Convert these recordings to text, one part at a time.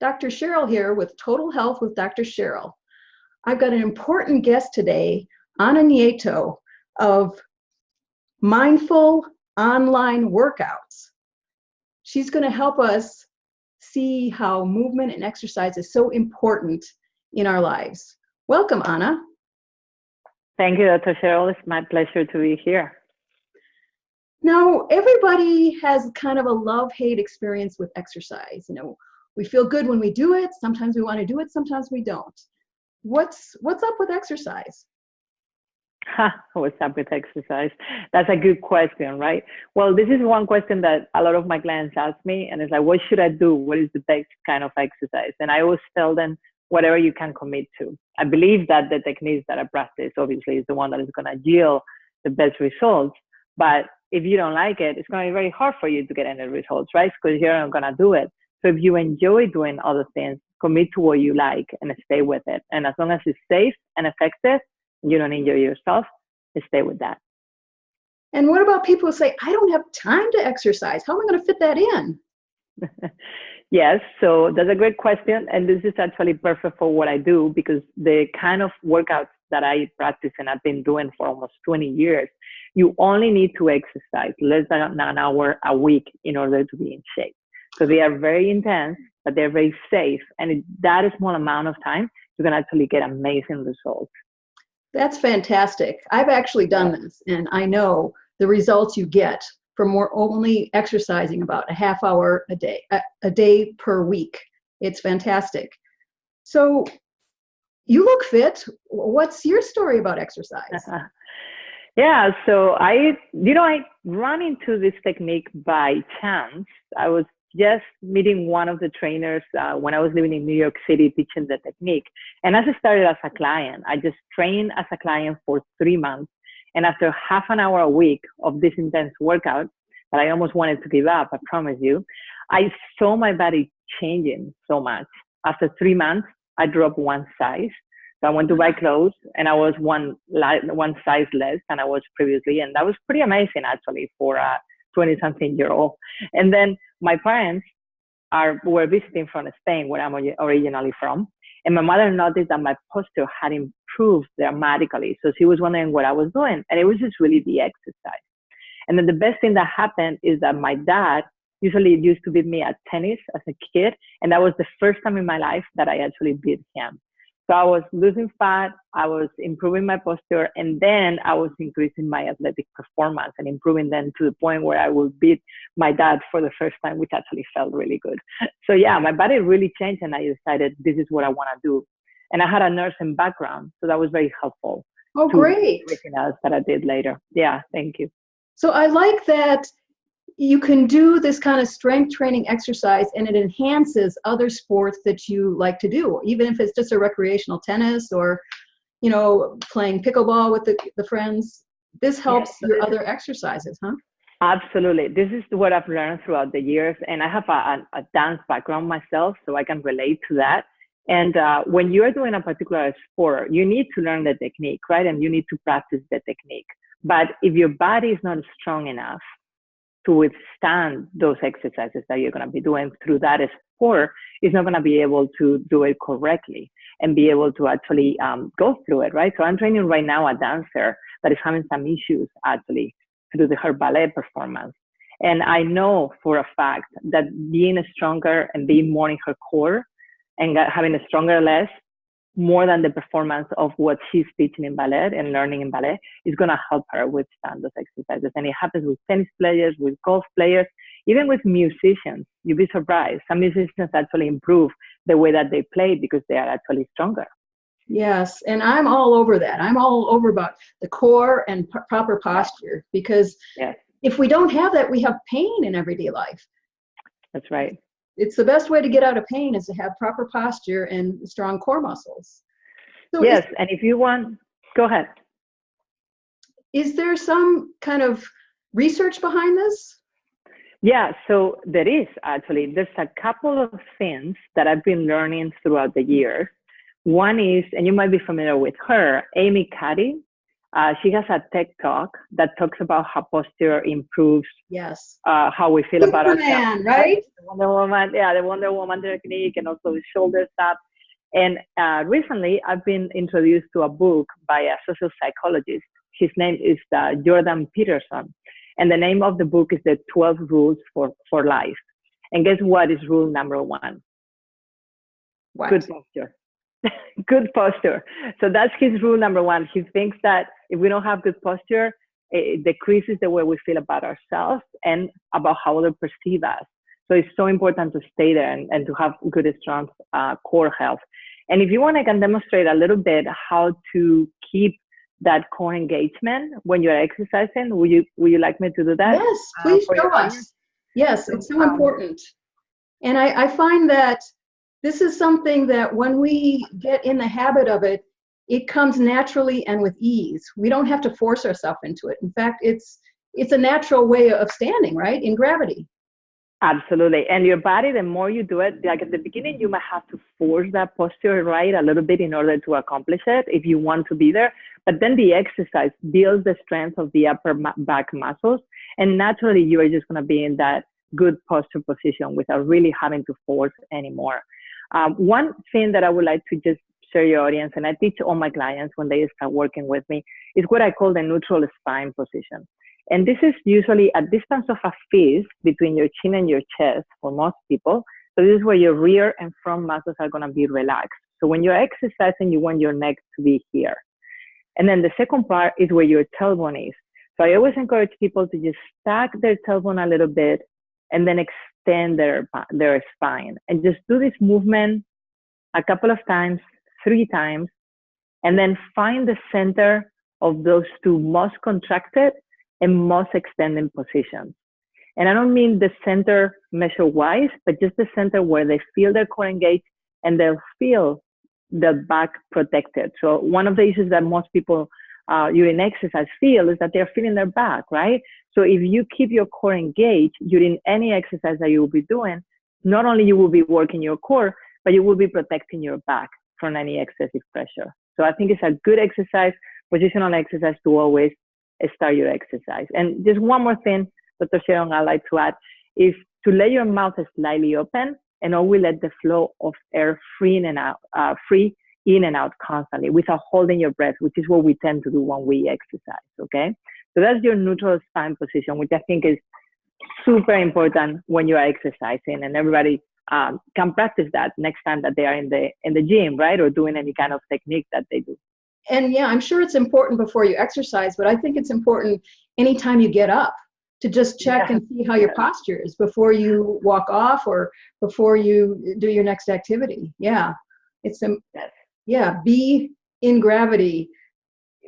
Dr. Cheryl here with Total Health with Dr. Cheryl. I've got an important guest today, Ana Nieto, of Mindful Online Workouts. She's going to help us see how movement and exercise is so important in our lives. Welcome, Ana. Thank you, Dr. Cheryl. It's my pleasure to be here. Now, everybody has kind of a love-hate experience with exercise. You know, we feel good when we do it. Sometimes we want to do it. Sometimes we don't. What's up with exercise? What's up with exercise? That's a good question, right? Well, this is one question that a lot of my clients ask me, and it's like, what should I do? What is the best kind of exercise? And I always tell them, whatever you can commit to. I believe that the techniques that I practice, obviously, is the one that is going to yield the best results. But if you don't like it, it's going to be very hard for you to get any results, right? Because you're not going to do it. So if you enjoy doing other things, commit to what you like and stay with it. And as long as it's safe and effective, you don't injure yourself, stay with that. And what about people who say, I don't have time to exercise? How am I going to fit that in? Yes, so that's a great question. And this is actually perfect for what I do, because the kind of workouts that I practice and I've been doing for almost 20 years, you only need to exercise less than an hour a week in order to be in shape. So they are very intense, but they're very safe. And in that small amount of time, you can actually get amazing results. That's fantastic. I've actually done this, and I know the results you get from only exercising about a half hour a day per week. It's fantastic. So you look fit. What's your story about exercise? Yeah, so I ran into this technique by chance. I was just meeting one of the trainers when I was living in New York City teaching the technique. And as I started as a client, I just trained as a client for 3 months. And after half an hour a week of this intense workout that I almost wanted to give up, I promise you, I saw my body changing so much. After 3 months, I dropped one size. So I went to buy clothes and I was one size less than I was previously. And that was pretty amazing actually for a 20-something-year-old. And then my parents were visiting from Spain, where I'm originally from. And my mother noticed that my posture had improved dramatically. So she was wondering what I was doing. And it was just really the exercise. And then the best thing that happened is that my dad usually used to beat me at tennis as a kid. And that was the first time in my life that I actually beat him. So I was losing fat, I was improving my posture, and then I was increasing my athletic performance and improving them to the point where I would beat my dad for the first time, which actually felt really good. So yeah, my body really changed, and I decided this is what I want to do. And I had a nursing background, so that was very helpful. Oh, great. Everything else that I did later. Yeah, thank you. So I like that you can do this kind of strength training exercise and it enhances other sports that you like to do, even if it's just a recreational tennis or, you know, playing pickleball with the friends. This helps your other exercises, huh? Absolutely. This is what I've learned throughout the years. And I have a dance background myself, so I can relate to that. And when you're doing a particular sport, you need to learn the technique, right? And you need to practice the technique. But if your body is not strong enough to withstand those exercises that you're going to be doing through that sport, is not going to be able to do it correctly and be able to actually go through it, right? So I'm training right now a dancer that is having some issues actually through her ballet performance. And I know for a fact that being stronger and being more in her core and having a stronger legs, more than the performance of what she's teaching in ballet and learning in ballet, is going to help her withstand those exercises. And it happens with tennis players, with golf players, even with musicians. You'd be surprised. Some musicians actually improve the way that they play because they are actually stronger. Yes, and I'm all over that. I'm all over about the core and proper posture, because if we don't have that, we have pain in everyday life. That's right. It's the best way to get out of pain is to have proper posture and strong core muscles. So yes, and if you want, go ahead. Is there some kind of research behind this? Yeah, so there is actually. There's a couple of things that I've been learning throughout the years. One is, and you might be familiar with her, Amy Cuddy. She has a TED Talk that talks about how posture improves Yes. how we feel about ourselves. Superman, right? The Wonder Woman, yeah, the Wonder Woman technique, and also the shoulder stuff. And recently, I've been introduced to a book by a social psychologist. His name is Jordan Peterson. And the name of the book is The 12 Rules for Life. And guess what is rule number 1? What? Good posture. Good posture. So that's his rule number 1. He thinks that if we don't have good posture, it decreases the way we feel about ourselves and about how others perceive us. So it's so important to stay there and to have good, strong core health. And if you want, I can demonstrate a little bit how to keep that core engagement when you're exercising. Would you like me to do that? Yes, please show us. Yes, it's so important. And I find that this is something that when we get in the habit of it, it comes naturally and with ease. We don't have to force ourselves into it. In fact, it's a natural way of standing, right? In gravity. Absolutely. And your body, the more you do it, like at the beginning, you might have to force that posture, right, a little bit in order to accomplish it if you want to be there. But then the exercise builds the strength of the upper back muscles. And naturally, you are just going to be in that good posture position without really having to force anymore. One thing that I would like to just share your audience, and I teach all my clients when they start working with me, is what I call the neutral spine position. And this is usually a distance of a fist between your chin and your chest for most people. So this is where your rear and front muscles are going to be relaxed. So when you're exercising, you want your neck to be here. And then the second part is where your tailbone is. So I always encourage people to just stack their tailbone a little bit and then extend their spine. And just do this movement a couple of times, 3 times, and then find the center of those two most contracted and most extending positions. And I don't mean the center measure-wise, but just the center where they feel their core engaged and they'll feel the back protected. So one of the issues that most people during exercise feel is that they're feeling their back, right? So if you keep your core engaged during any exercise that you will be doing, not only you will be working your core, but you will be protecting your back from any excessive pressure. So I think it's a good exercise, positional exercise to always start your exercise. And just one more thing, Dr. Cheryl, I'd like to add, is to let your mouth slightly open and always let the flow of air free in and out constantly without holding your breath, which is what we tend to do when we exercise, okay? So that's your neutral spine position, which I think is super important when you are exercising, and everybody can practice that next time that they are in the gym, right? Or doing any kind of technique that they do. And yeah, I'm sure it's important before you exercise, but I think it's important anytime you get up to just check and see how your posture is before you walk off or before you do your next activity. Yeah, it's be in gravity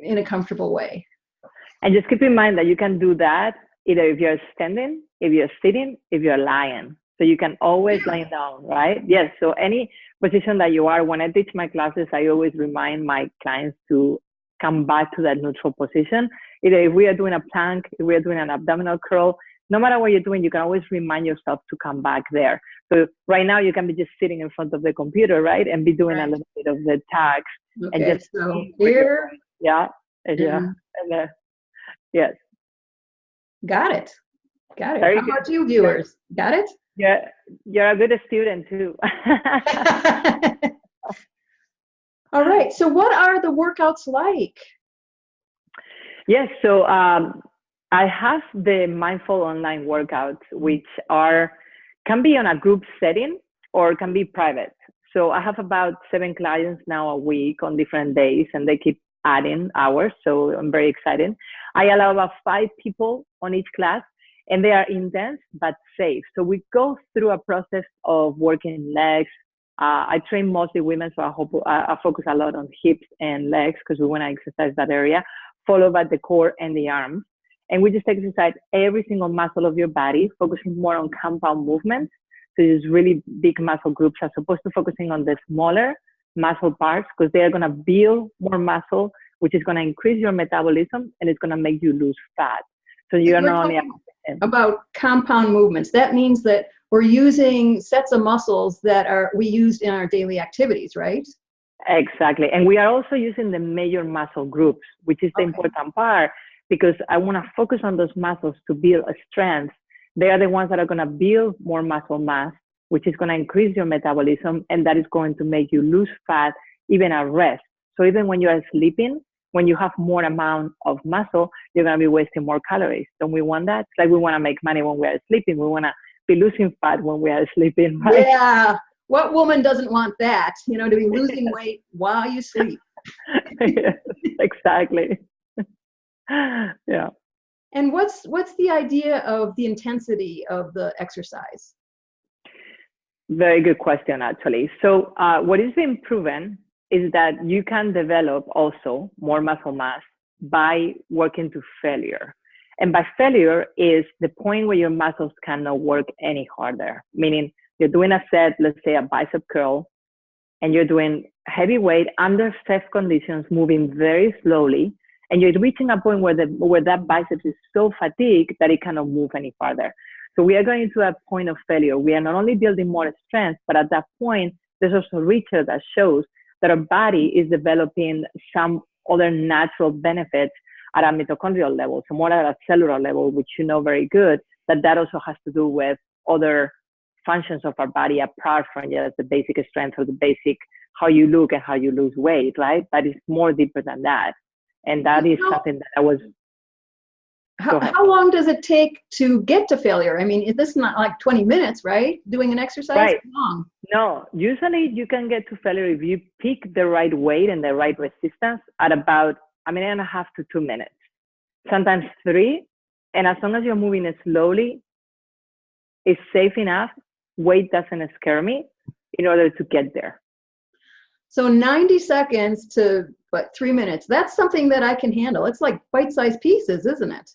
in a comfortable way. And just keep in mind that you can do that either if you're standing, if you're sitting, if you're lying. So you can always lie down, right? Yes. So any position that you are, when I teach my classes, I always remind my clients to come back to that neutral position. Either if we are doing a plank, if we are doing an abdominal curl, no matter what you're doing, you can always remind yourself to come back there. So right now you can be just sitting in front of the computer, right? And be doing a little bit of the tags. Okay, and just so here. Yeah. And yes. Got it. Very How about you, viewers? Got it? Yeah, you're a good student too. All right. So what are the workouts like? Yes. So I have the mindful online workouts, which can be on a group setting or can be private. So I have about 7 clients now a week on different days, and they keep adding hours. So I'm very excited. I allow about 5 people on each class, and they are intense but safe. So we go through a process of working legs. I train mostly women, so I focus a lot on hips and legs because we want to exercise that area, followed by the core and the arms. And we just exercise every single muscle of your body, focusing more on compound movements. So there's really big muscle groups as opposed to focusing on the smaller muscle parts, because they are going to build more muscle, which is going to increase your metabolism, and it's going to make you lose fat. So you're not only about compound movements. That means that we're using sets of muscles that we used in our daily activities, right? Exactly. And we are also using the major muscle groups, which is the Okay. important part, because I want to focus on those muscles to build a strength. They are the ones that are going to build more muscle mass, which is going to increase your metabolism, and that is going to make you lose fat even at rest. So even when you are sleeping, when you have more amount of muscle, you're going to be wasting more calories. Don't we want that? It's like we want to make money when we are sleeping. We want to be losing fat when we are sleeping, right? Yeah. What woman doesn't want that? You know, to be losing weight while you sleep. Yes, exactly. Yeah. And what's the idea of the intensity of the exercise? Very good question, actually. So what is being proven is that you can develop also more muscle mass by working to failure. And by failure is the point where your muscles cannot work any harder, meaning you're doing a set, let's say a bicep curl, and you're doing heavy weight under safe conditions, moving very slowly, and you're reaching a point where that biceps is so fatigued that it cannot move any farther. So we are going to a point of failure. We are not only building more strength, but at that point, there's also research that shows that our body is developing some other natural benefits at a mitochondrial level, so more at a cellular level, which you know very good, that also has to do with other functions of our body apart from just the basic strength or the basic how you look and how you lose weight, right? But it's more deeper than that. And that is something that I was. How long does it take to get to failure? I mean, this is not like 20 minutes, right? Doing an exercise? Right. How long? No, usually you can get to failure if you pick the right weight and the right resistance at about a minute and a half to 2 minutes, sometimes 3. And as long as you're moving it slowly, it's safe enough. Weight doesn't scare me in order to get there. So 90 seconds to 3 minutes. That's something that I can handle. It's like bite-sized pieces, isn't it?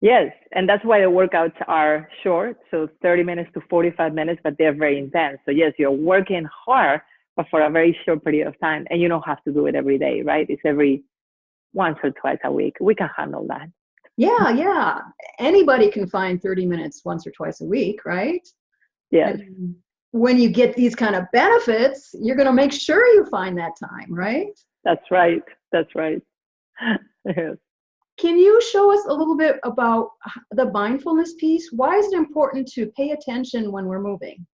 Yes, and that's why the workouts are short, so 30 minutes to 45 minutes, but they're very intense. So yes, you're working hard, but for a very short period of time, and you don't have to do it every day, right? It's every once or twice a week. We can handle that. Yeah. Anybody can find 30 minutes once or twice a week, right? Yes. And when you get these kind of benefits, you're going to make sure you find that time, right? That's right. That's right. Yes. Can you show us a little bit about the mindfulness piece? Why is it important to pay attention when we're moving?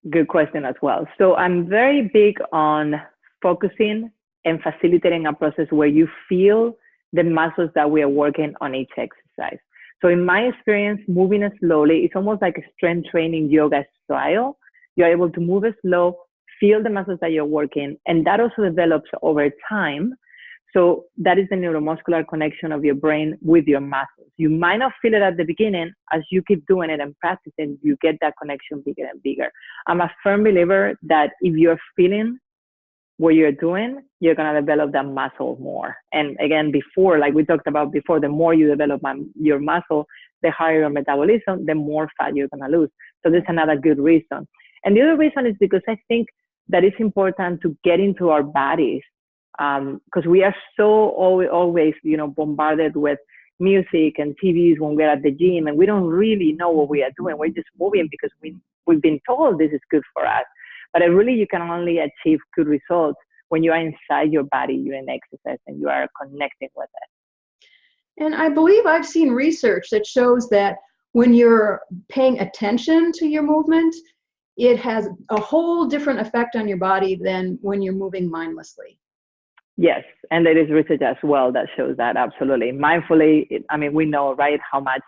Good question as well. So I'm very big on focusing and facilitating a process where you feel the muscles that we are working on each exercise. So in my experience, moving slowly, it's almost like a strength training yoga style. You're able to move slow, feel the muscles that you're working, and that also develops over time. So that is the neuromuscular connection of your brain with your muscles. You might not feel it at the beginning. As you keep doing it and practicing, you get that connection bigger and bigger. I'm a firm believer that if you're feeling what you're doing, you're going to develop that muscle more. And again, before, like we talked about before, the more you develop your muscle, the higher your metabolism, the more fat you're going to lose. So there's another good reason. And the other reason is because I think that it's important to get into our bodies, because we are so always, bombarded with music and TVs when we're at the gym, and we don't really know what we are doing. We're just moving because we've been told this is good for us. But really, you can only achieve good results when you are inside your body, you're in exercise, and you are connecting with it. And I believe I've seen research that shows that when you're paying attention to your movement, it has a whole different effect on your body than when you're moving mindlessly. Yes, and there is research as well that shows that, absolutely. Mindfully, we know, right, how much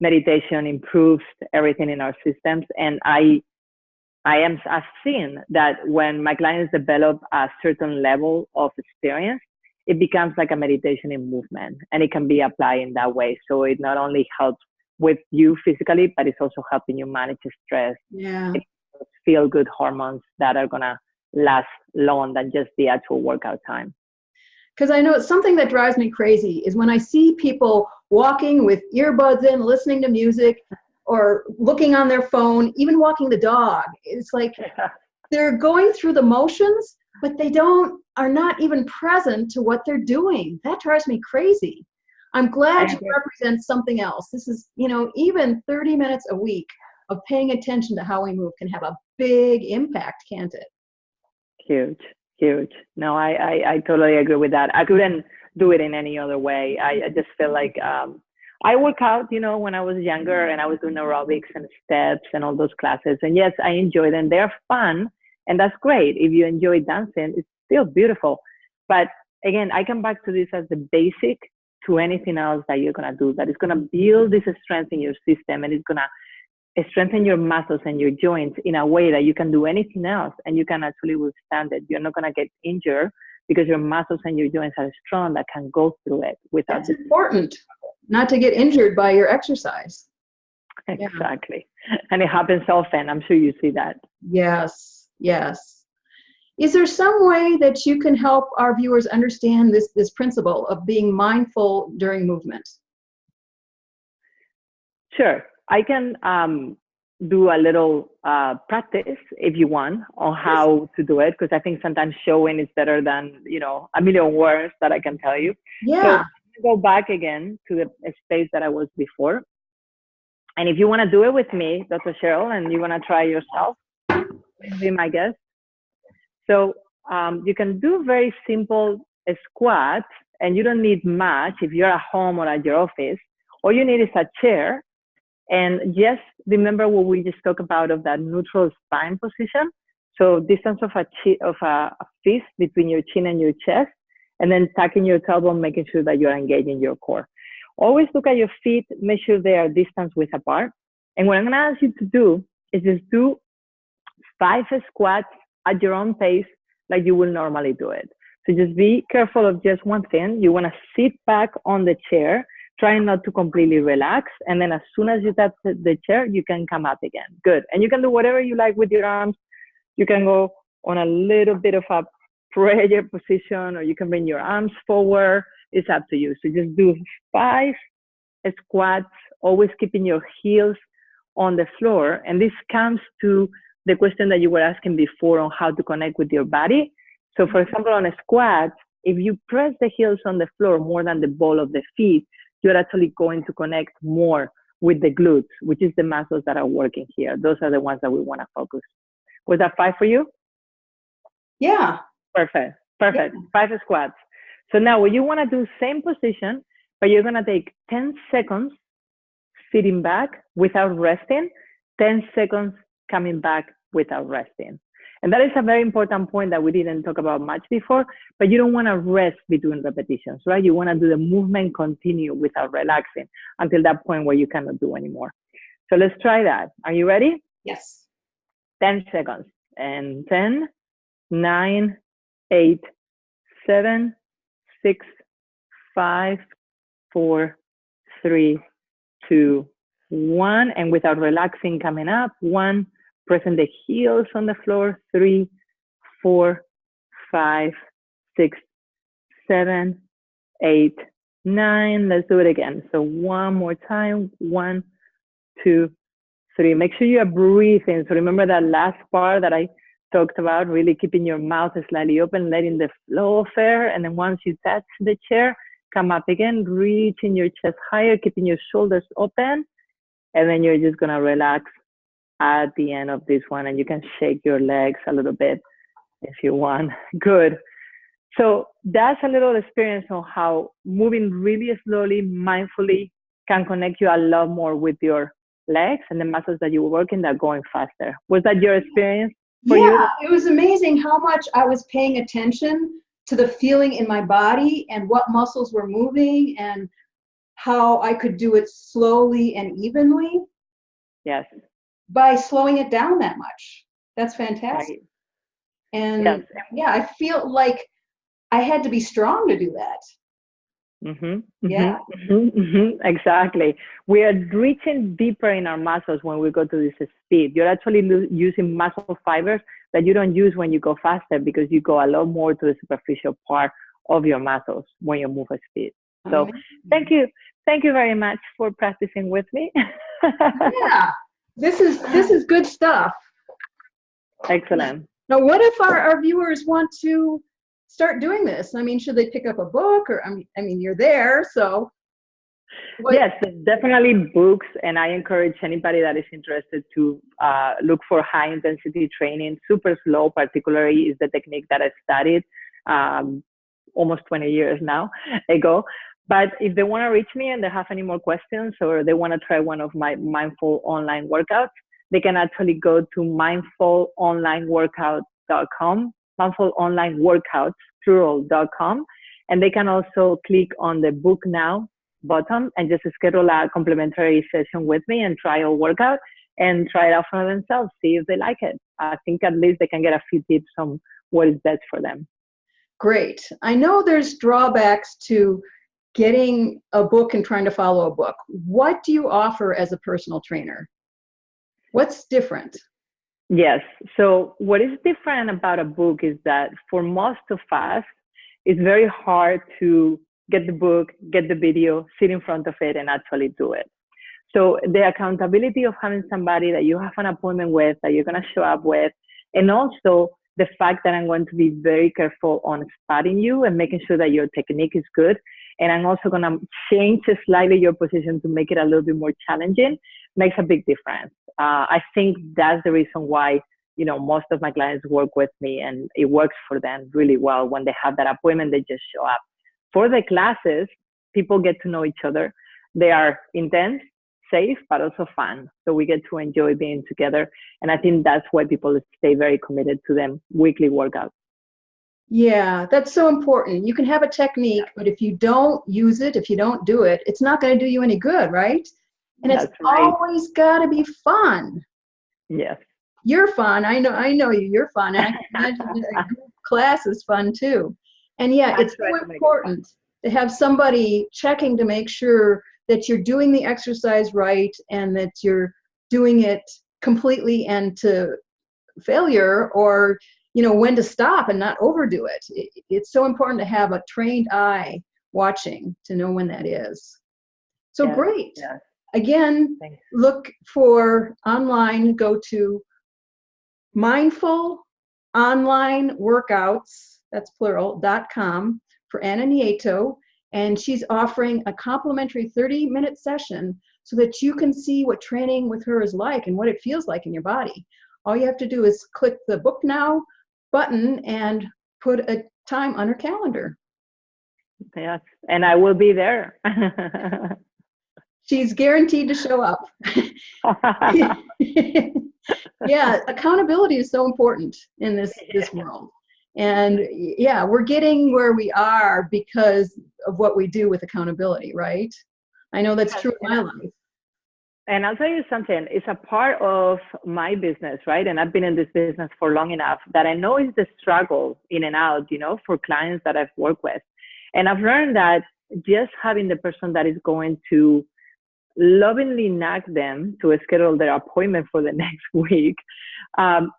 meditation improves everything in our systems. And I've seen that when my clients develop a certain level of experience, it becomes like a meditation in movement, and it can be applied in that way. So it not only helps with you physically, but it's also helping you manage stress. Yeah. It feel good hormones that are going to last long than just the actual workout time. Because I know something that drives me crazy is when I see people walking with earbuds in, listening to music, or looking on their phone, even walking the dog. It's like they're going through the motions, but they are not even present to what they're doing. That drives me crazy. I'm glad you represent something else. This is, even 30 minutes a week of paying attention to how we move can have a big impact, can't it? Huge, huge. No, I totally agree with that. I couldn't do it in any other way. I just feel like I work out, when I was younger and I was doing aerobics and steps and all those classes. And yes, I enjoy them. They're fun. And that's great. If you enjoy dancing, it's still beautiful. But again, I come back to this as the basic to anything else that you're going to do, that is going to build this strength in your system, and it's going to strengthen your muscles and your joints in a way that you can do anything else and you can actually withstand it. You're not going to get injured because your muscles and your joints are strong that can go through it without. That's important, not to get injured by your exercise. Exactly. Yeah. And it happens often. I'm sure you see that. Yes, yes. Is there some way that you can help our viewers understand this principle of being mindful during movement? Sure. I can do a little practice if you want on how to do it, because I think sometimes showing is better than, a million words that I can tell you. Yeah. So go back again to the space that I was before. And if you want to do it with me, Dr. Cheryl, and you want to try yourself, please be my guest. So you can do very simple squats, and you don't need much if you're at home or at your office. All you need is a chair. And just remember what we just talked about of that neutral spine position. So distance of a fist between your chin and your chest, and then tucking your tailbone, making sure that you're engaging your core. Always look at your feet, make sure they are distance width apart. And what I'm going to ask you to do is just do 5 squats at your own pace like you will normally do it. So just be careful of just one thing. You want to sit back on the chair, trying not to completely relax. And then as soon as you touch the chair, you can come up again. Good. And you can do whatever you like with your arms. You can go on a little bit of a prayer position, or you can bring your arms forward. It's up to you. So just do 5 squats, always keeping your heels on the floor. And this comes to the question that you were asking before on how to connect with your body. So for example, on a squat, if you press the heels on the floor more than the ball of the feet, you're actually going to connect more with the glutes, which is the muscles that are working here. Those are the ones that we want to focus. Was that 5 for you? Yeah. Perfect. Yeah. 5 squats. So now what you want to do, same position, but you're going to take 10 seconds sitting back without resting, 10 seconds coming back without resting. And that is a very important point that we didn't talk about much before, but you don't want to rest between repetitions, right? You want to do the movement continue without relaxing until that point where you cannot do anymore. So let's try that. Are you ready? Yes. 10 seconds. And 10, 9, 8, 7, 6, 5, 4, 3, 2, 1. And without relaxing, coming up. 1. Pressing the heels on the floor. 3, 4, 5, 6, 7, 8, 9. Let's do it again. So one more time. 1, 2, 3. Make sure you are breathing. So remember that last part that I talked about, really keeping your mouth slightly open, letting the flow of air. And then once you touch the chair, come up again, reaching your chest higher, keeping your shoulders open. And then you're just going to relax at the end of this one, and you can shake your legs a little bit if you want. Good. So that's a little experience on how moving really slowly, mindfully, can connect you a lot more with your legs and the muscles that you were working that are going faster. Was that your experience for you? Yeah, it was amazing how much I was paying attention to the feeling in my body and what muscles were moving and how I could do it slowly and evenly. Yes. By slowing it down that much. That's fantastic. Right. And yes. Yeah, I feel like I had to be strong to do that. Mm-hmm, yeah. Mm-hmm, mm-hmm, exactly. We are reaching deeper in our muscles when we go to this speed. You're actually using muscle fibers that you don't use when you go faster, because you go a lot more to the superficial part of your muscles when you move at speed. So thank you very much for practicing with me. Yeah. This is good stuff. Excellent. Now, what if our viewers want to start doing this? I mean, should they pick up a book, or I mean, you're there, so. What, Yes, definitely books. And I encourage anybody that is interested to look for high intensity training. Super slow, particularly, is the technique that I studied almost 20 years now ago. But if they want to reach me and they have any more questions, or they want to try one of my mindful online workouts, they can actually go to mindfulonlineworkout.com, mindfulonlineworkouts, plural.com. And they can also click on the book now button and just schedule a complimentary session with me and trial workout and try it out for themselves, see if they like it. I think at least they can get a few tips on what is best for them. great. I know there's drawbacks to getting a book and trying to follow a book. What do you offer as a personal trainer? What's different? Yes. So what is different about a book is that for most of us, it's very hard to get the book, get the video, sit in front of it and actually do it. So the accountability of having somebody that you have an appointment with, that you're going to show up with, and also the fact that I'm going to be very careful on spotting you and making sure that your technique is good. And I'm also going to change slightly your position to make it a little bit more challenging, makes a big difference. I think that's the reason why, you know, most of my clients work with me, and it works for them really well. When they have that appointment, they just show up. For the classes, people get to know each other. They are intense, safe, but also fun. So we get to enjoy being together. And I think that's why people stay very committed to them weekly workouts. Yeah, that's so important. You can have a technique, but if you don't use it, if you don't do it, it's not going to do you any good, right? And it's always got to be fun. Yes. You're fun. I know you. You're fun. And I can imagine a group class is fun too. And yeah, it's so important to have somebody checking to make sure that you're doing the exercise right and that you're doing it completely and to failure, or you know when to stop and not overdo it. It's so important to have a trained eye watching to know when that is. So yes, great. yes. Again, Thanks. Look for online, go to Mindful Online Workouts, that's plural.com, for Anna Nieto, and she's offering a complimentary 30-minute session so that you can see what training with her is like and what it feels like in your body. All you have to do is click the book now button and put a time on her calendar. Yes, and I will be there. She's guaranteed to show up. Yeah, accountability is so important in this world. And yeah, we're getting where we are because of what we do with accountability, right? I know that's true in my life. And I'll tell you something, it's a part of my business, right? And I've been in this business for long enough that I know it's the struggle in and out, you know, for clients that I've worked with. And I've learned that just having the person that is going to lovingly nag them to schedule their appointment for the next week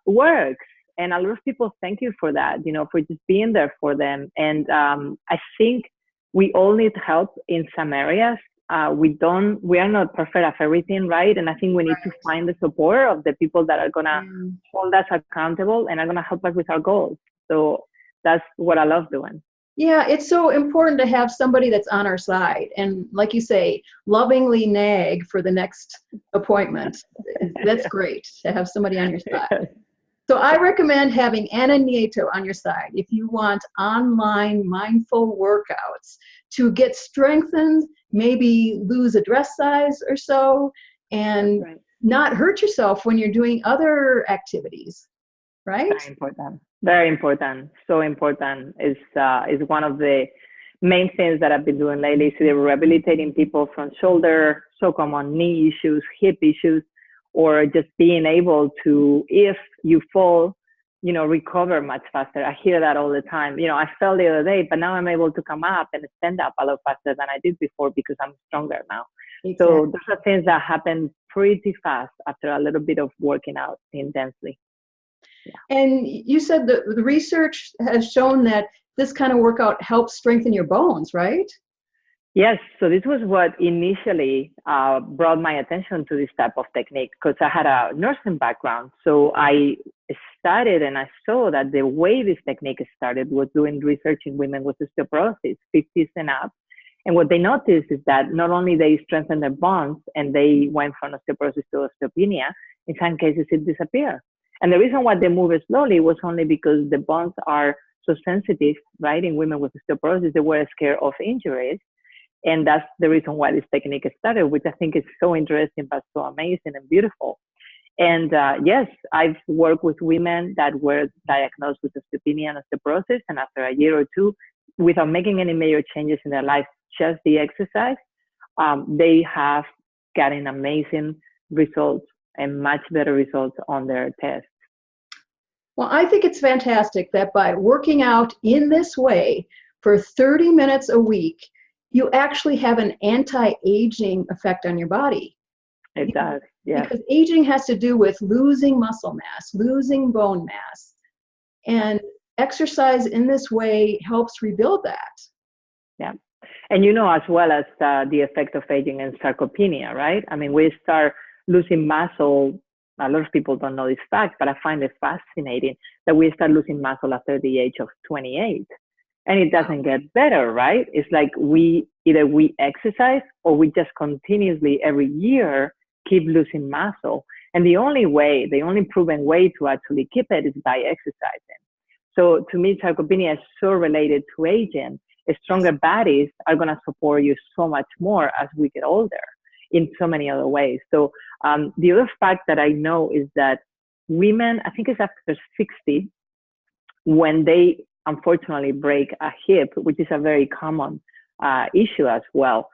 works. And a lot of people thank you for that, you know, for just being there for them. And I think we all need help in some areas. We are not perfect at everything, right? And I think we need to find the support of the people that are going to hold us accountable and are going to help us with our goals. So that's what I love doing. Yeah, it's so important to have somebody that's on our side. And like you say, lovingly nag for the next appointment. That's great to have somebody on your side. So I recommend having Anna Nieto on your side if you want online mindful workouts to get strengthened, maybe lose a dress size or so, and not hurt yourself when you're doing other activities, right? Very important. Very important. So important. Is one of the main things that I've been doing lately. So they're rehabilitating people from shoulder, so common knee issues, hip issues, or just being able to, if you fall, you know, recover much faster. I hear that all the time. You know, I fell the other day, but now I'm able to come up and stand up a lot faster than I did before because I'm stronger now. Exactly. So those are things that happen pretty fast after a little bit of working out intensely. Yeah. And you said that the research has shown that this kind of workout helps strengthen your bones, right? Yes. So this was what initially brought my attention to this type of technique, because I had a nursing background. So I studied and I saw that the way this technique started was doing research in women with osteoporosis, 50s and up. And what they noticed is that not only they strengthened their bones and they went from osteoporosis to osteopenia, in some cases it disappeared. And the reason why they move slowly was only because the bones are so sensitive, right? In women with osteoporosis, they were scared of injuries. And that's the reason why this technique started, which I think is so interesting, but so amazing and beautiful. And yes, I've worked with women that were diagnosed with osteopenia and osteoporosis, and after a year or two, without making any major changes in their life, just the exercise, they have gotten amazing results and much better results on their tests. Well, I think it's fantastic that by working out in this way for 30 minutes a week, you actually have an anti-aging effect on your body. It does, yeah. Because aging has to do with losing muscle mass, losing bone mass. And exercise in this way helps rebuild that. Yeah. And you know, as well as the effect of aging and sarcopenia, right? I mean, we start losing muscle. A lot of people don't know this fact, but I find it fascinating that we start losing muscle after the age of 28. And it doesn't get better, right? It's like either we exercise or we just continuously every year keep losing muscle. And the only proven way to actually keep it is by exercising. So to me, sarcopenia is so related to aging. Stronger bodies are going to support you so much more as we get older in so many other ways. So the other fact that I know is that women, I think it's after 60, when they unfortunately break a hip, which is a very common issue as well,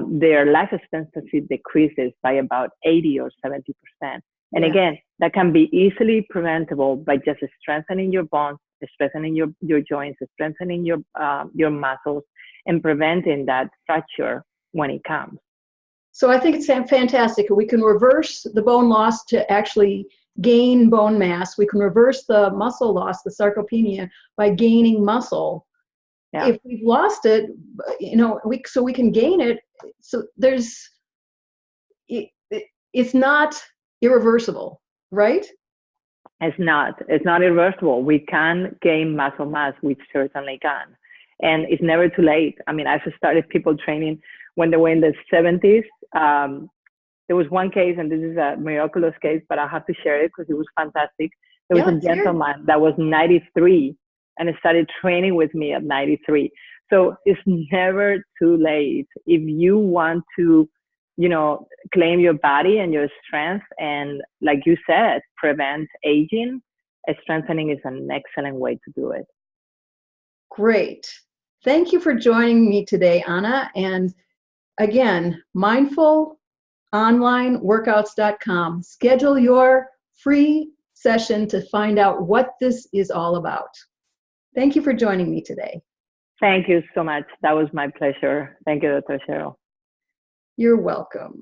their life expectancy decreases by about 80 or 70%. And again, that can be easily preventable by just strengthening your bones, strengthening your joints, strengthening your muscles, and preventing that fracture when it comes. So I think it's fantastic. We can reverse the bone loss to actually gain bone mass. We can reverse the muscle loss, the sarcopenia, by gaining muscle. Yeah. If we've lost it, so we can gain it. So it's not irreversible, right? It's not irreversible. We can gain muscle mass. We certainly can. And it's never too late. I mean, I've started people training when they were in their 70s. There was one case, and this is a miraculous case, but I have to share it because it was fantastic. There was a gentleman that was 93 and started training with me at 93. So it's never too late. If you want to, claim your body and your strength, and like you said, prevent aging, strengthening is an excellent way to do it. Great. Thank you for joining me today, Anna. And again, mindfulonlineworkouts.com. Schedule your free session to find out what this is all about. Thank you for joining me today. Thank you so much. That was my pleasure. Thank you, Dr. Cheryl. You're welcome.